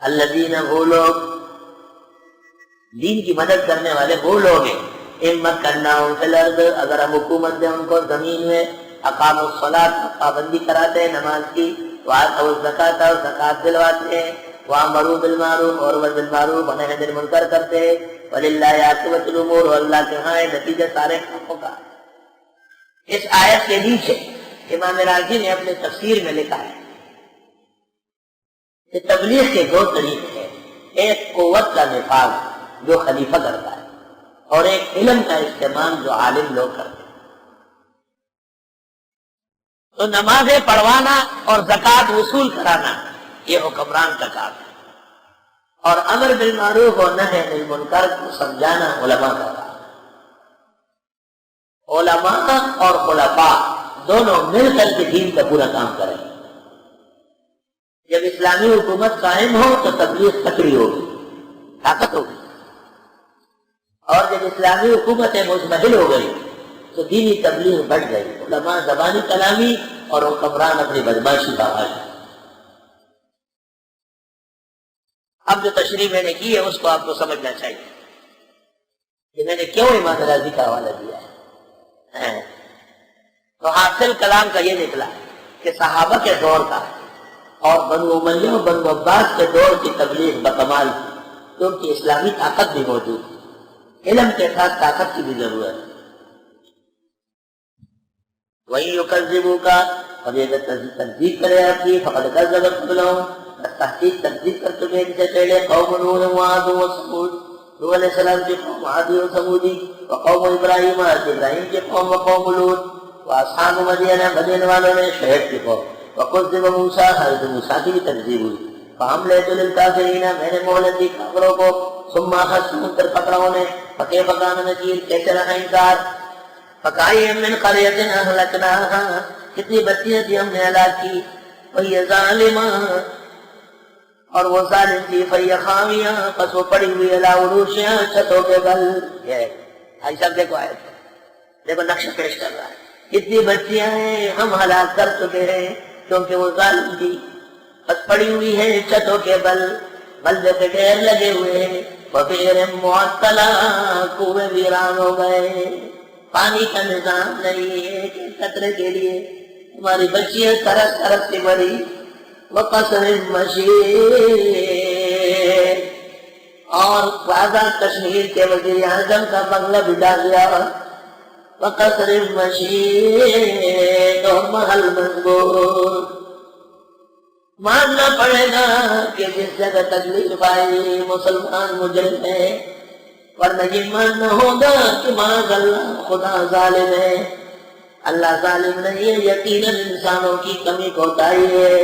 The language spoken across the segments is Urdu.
الذین وہ لوگ، دین کی مدد کرنے والے وہ لوگ ہیں، ہمت کرنا ان فی الارض، اگر ہم حکومت دیں ان کو زمین میں، اقاموا الصلاۃ پابندی کراتے ہیں نماز کی، وآتوا الزکاۃ اور زکات دلواتے ہیں، وامروا بالمعروف اور امر بالمعروف ونہی عن المنکر کرتے ہیں، وللہ عاقبۃ الامور اور اللہ کے ہاں ہے نتیجہ سارے کاموں کا۔ اس آیت کے نیچے امام راضی نے اپنے تفسیر میں لکھا ہے کہ تبلیغ کے دو طریقے ہیں، ایک قوت کا نفاذ جو خلیفہ کرتا ہے، اور ایک علم کا استعمال جو عالم لوگ کرتے ہیں۔ تو نمازیں پڑھوانا اور زکوٰۃ وصول کرانا یہ حکمران کا کام ہے، اور امر بالمعروف اور نہی عن المنکر کو سمجھانا علماء کا کام ہے۔ علماء اور خلفاء دونوں مل کر کے دین کا پورا کام کریں۔ جب اسلامی حکومت قائم ہو تو تبلیغ تکڑی ہوگی، طاقت ہوگی، اور جب اسلامی حکومتیں مضمحل ہو گئی تو دینی تبلیغ بڑھ گئی، علماء زبانی کلامی اور حکمران اپنی بدماشی بہائی۔ اب جو تشریح میں نے کی ہے اس کو آپ کو سمجھنا چاہیے کہ میں نے کیوں امام راضی کا حوالہ دیا ہے۔ تو حاصل کلام کا یہ نکلا کہ صحابہ کے دور کا اور بنو امیہ اور بنو عباس کے دور کی تبلیغ بکمال تھی، کیونکہ اسلامی طاقت بھی موجود تھی، علم کے ساتھ طاقت کی بھی ضرورت ہے۔ وہی یکذبوک، اور یہ تصدیق کرے آپ کی، فقد کذبت قبلہم، تحقیق تصدیق کر چکے ان سے پہلے قوم نوح وعاد وثمود، نوح علیہ السلام کی قوم عادی و ثمودی، وقوم ابراہیم، ابراہیم کی قوم، وقوم لوط، واصحاب مدین، مدین والوں نے شعیب کی قوم، وکذب موسیٰ، حضرت موسیٰ کی بھی تکذیب ہوئی، فحملت للکافرین، میں نے مہلت دی کافروں کو، ثم اخذتهم پھر پکڑا انہیں، فکیف کان نکیر، کیسے رہا انکار، فکأی من قریۃ اہلکناھا، کتنی بستیاں تھی ہم نے ہلاک کی، وہی ظالمہ، اور وہ ظالم تھی، فہی خاویہ، پس وہ پڑی ہوئی علی عروشہا، چھتوں کے بل۔ یہ بھائی صاحب دیکھو آیت، دیکھو نقشہ پیش کر رہا ہے، کتنی بچیاں ہیں ہم ہلاک کر چکے ہیں کیونکہ وہ ظالم تھی، بس پڑی ہوئی ہے چھتوں کے بل، ملبے کے ڈھیر لگے ہوئے ہیں، وبئر معطلہ، کنویں ویران ہو گئے، پانی کا نظام نہیں ہے کہ قطرے کے لیے، ہماری بچیاں ترس ترس کے مری، وقصر مشید، اور راجہ کشمیر کے وزیر اعظم کا بنگلہ بٹا گیا، وقصر مشید، اور محل مضبوط۔ ماننا پڑے گا کہ جس جگہ تکلیف آئی مسلمان مجرم ہے، ورنہ یہ ماننا ہوگا کہ معاذ اللہ خدا ظالم ہے، اللہ ظالم نہیں ہے، یقیناً انسانوں کی کمی کوتاہی ہے۔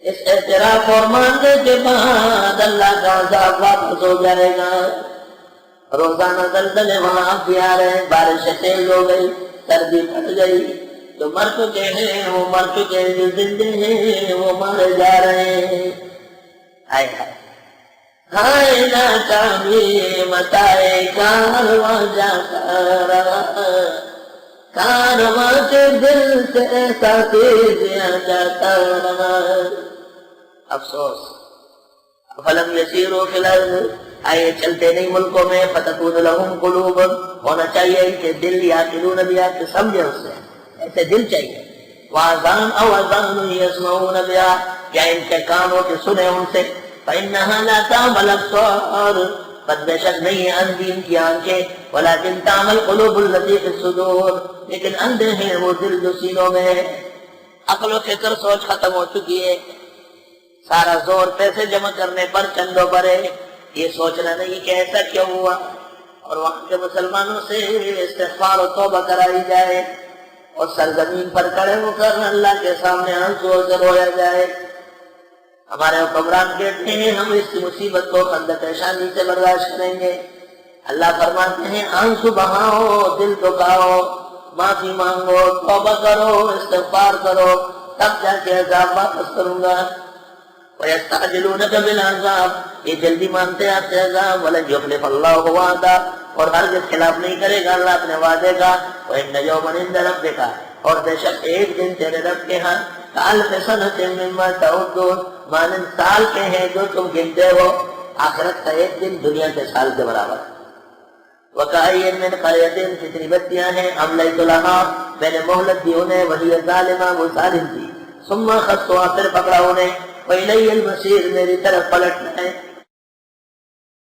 اس اعتراف اور ماننے کے بعد اللہ کا عذاب واپس ہو جائے گا۔ روزانہ زلزلے وہاں اب بھی آ رہے ہیں، بارشیں تیز ہو گئی، سردی پڑ گئی، جو مر چکے ہیں وہ مر چکے ہیں، جو زندے ہیں وہ مارے جا رہے ہیں۔ آئے ہائے ہائے ناکامی متائے کارواں جاتا رہا، کارواں کے دل سے ایسا تیزیاں جاتا رہا۔ افسوس، فلم یسیروا فی الارض، آئے چلتے نہیں ملکوں میں، فتکون لہم قلوب، ہونا چاہیے ان کے دل، یعقلون بہا، کہ سمجھے اس سے، ایسے دل چاہیے، وآذان او اذان یسمعون بہا، کیا ان کے کان ہو کہ سنے ان سے، فإنها لا تعمى الأبصار، بس بے شک نہیں ہے اندھی ان کی آنکھیں، ولكن تعمى القلوب التي في الصدور، لیکن اندھے ہیں وہ دل جو سینوں میں ہے۔ عقل و فکر سوچ ختم ہو چکی ہے، سارا زور پیسے جمع کرنے پر، چندوں پر ہے، یہ سوچنا نہیں کہ ایسا کیوں ہوا، اور وہاں کے مسلمانوں سے استغفار و توبہ کرائی جائے، اور سرزمین پر کھڑے ہو کر اللہ کے سامنے آنسو سے رویا جائے۔ ہمارے حکمران کہتے ہیں ہم اس مصیبت کو خندق شانی سے برداشت کریں گے، اللہ فرماتے ہیں آنسو بہاؤ، دل دکھاؤ، معافی مانگو، توبہ کرو، استغفار کرو، تب جا کے عذاب واپس کروں گا۔ وَيَسْتَعْجِلُونَكَ بِالْعَذَابِ، یہ جلدی مانتے ہیں آپ سے عذاب، وَلَنْ يُخْلِفَ اللَّهُ وَعْدَهُ، اور ہرگز خلاف نہیں کرے گا اللہ اپنے وعدے کا، وَإِنَّ يَوْمًا عِندَ رَبِّكَ، اور بے شک ایک دن تیرے رب کے ہاں، كَأَلْفِ سَنَةٍ مِّمَّا تَعُدُّونَ، مانند سال کے ہیں جو تم گنتے ہو، آخرت کا ایک دن دنیا کے سال کے برابر ہے۔ وَكَأَيٍّ مِّن قَرْيَةٍ کتنی بستیاں ہیں أَمْلَيْتُ لَهَا میں نے مہلت دی انہیں، وَهِيَ ظَالِمَةٌ وہ ظالم تھی، ثُمَّ أَخَذْتُهَا پھر پکڑا انہیں، وَإِلَيَّ الْمَصِيرُ میری طرف پلٹنا ہے۔